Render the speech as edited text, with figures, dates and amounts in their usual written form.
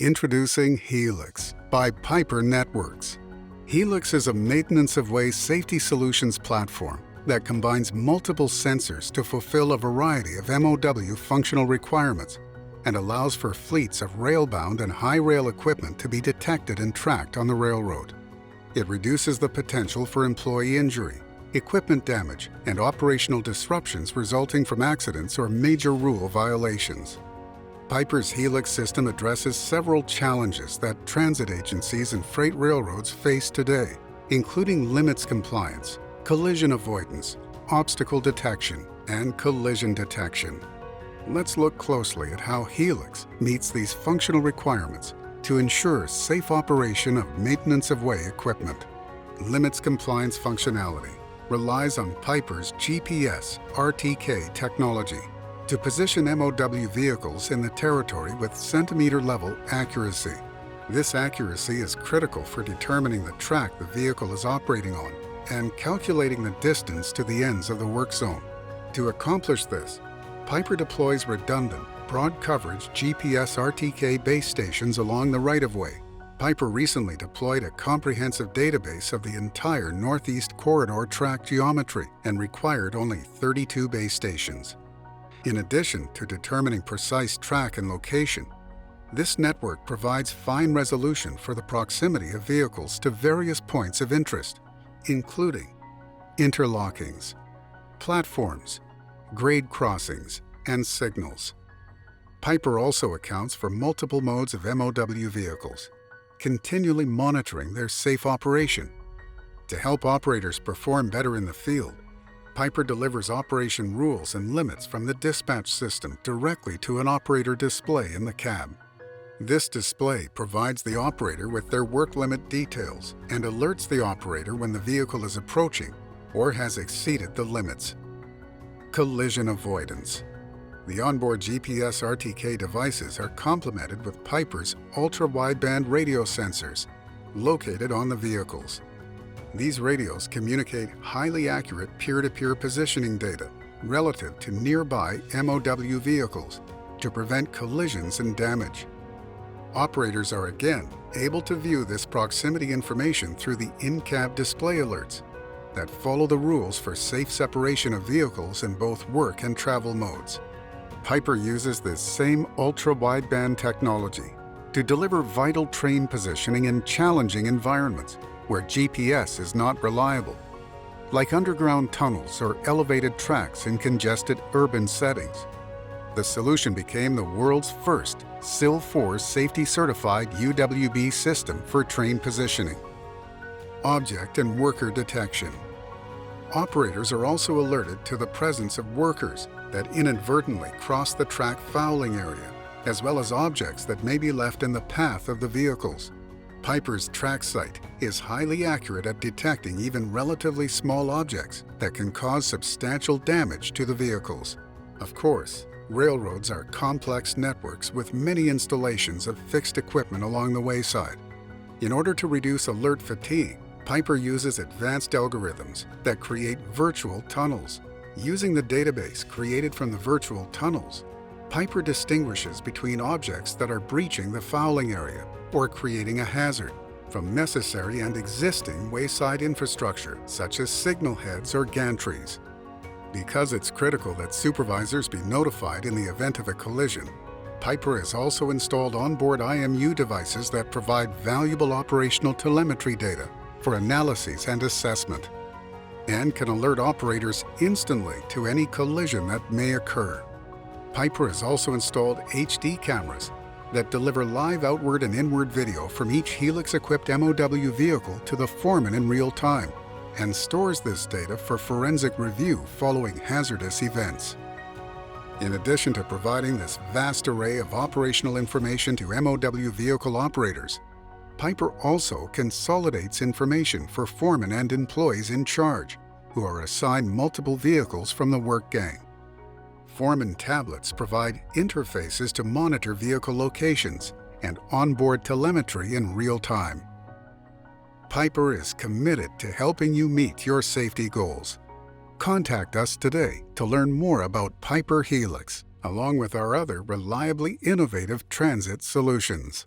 Introducing Helix by Piper Networks. Helix is a maintenance-of-way safety solutions platform that combines multiple sensors to fulfill a variety of MOW functional requirements and allows for fleets of rail-bound and high-rail equipment to be detected and tracked on the railroad. It reduces the potential for employee injury, equipment damage, and operational disruptions resulting from accidents or major rule violations. Piper's Helix system addresses several challenges that transit agencies and freight railroads face today, including limits compliance, collision avoidance, obstacle detection, and collision detection. Let's look closely at how Helix meets these functional requirements to ensure safe operation of maintenance-of-way equipment. Limits compliance functionality relies on Piper's GPS-RTK technology to position MOW vehicles in the territory with centimeter-level accuracy. This accuracy is critical for determining the track the vehicle is operating on and calculating the distance to the ends of the work zone. To accomplish this, Piper deploys redundant, broad-coverage GPS-RTK base stations along the right-of-way. Piper recently deployed a comprehensive database of the entire Northeast Corridor track geometry and required only 32 base stations. In addition to determining precise track and location, this network provides fine resolution for the proximity of vehicles to various points of interest, including interlockings, platforms, grade crossings, and signals. Piper also accounts for multiple modes of MOW vehicles, continually monitoring their safe operation. To help operators perform better in the field, Piper delivers operation rules and limits from the dispatch system directly to an operator display in the cab. This display provides the operator with their work limit details and alerts the operator when the vehicle is approaching or has exceeded the limits. Collision avoidance. The onboard GPS-RTK devices are complemented with Piper's ultra-wideband radio sensors located on the vehicles. These radios communicate highly accurate peer-to-peer positioning data relative to nearby MOW vehicles to prevent collisions and damage. Operators are again able to view this proximity information through the in-cab display alerts that follow the rules for safe separation of vehicles in both work and travel modes. Piper uses this same ultra-wideband technology to deliver vital train positioning in challenging environments where GPS is not reliable, like underground tunnels or elevated tracks in congested urban settings. The solution became the world's first SIL 4 safety-certified UWB system for train positioning. Object and worker detection. Operators are also alerted to the presence of workers that inadvertently cross the track fouling area, as well as objects that may be left in the path of the vehicles. Piper's TrackSight is highly accurate at detecting even relatively small objects that can cause substantial damage to the vehicles. Of course, railroads are complex networks with many installations of fixed equipment along the wayside. In order to reduce alert fatigue, Piper uses advanced algorithms that create virtual tunnels. Using the database created from the virtual tunnels, Piper distinguishes between objects that are breaching the fouling area or creating a hazard from necessary and existing wayside infrastructure such as signal heads or gantries. Because it's critical that supervisors be notified in the event of a collision, Piper has also installed onboard IMU devices that provide valuable operational telemetry data for analyses and assessment, and can alert operators instantly to any collision that may occur. Piper has also installed HD cameras that deliver live outward and inward video from each Helix-equipped MOW vehicle to the foreman in real time, and stores this data for forensic review following hazardous events. In addition to providing this vast array of operational information to MOW vehicle operators, Piper also consolidates information for foremen and employees in charge, who are assigned multiple vehicles from the work gang. Foreman tablets provide interfaces to monitor vehicle locations and onboard telemetry in real time. Piper is committed to helping you meet your safety goals. Contact us today to learn more about Piper Helix, along with our other reliably innovative transit solutions.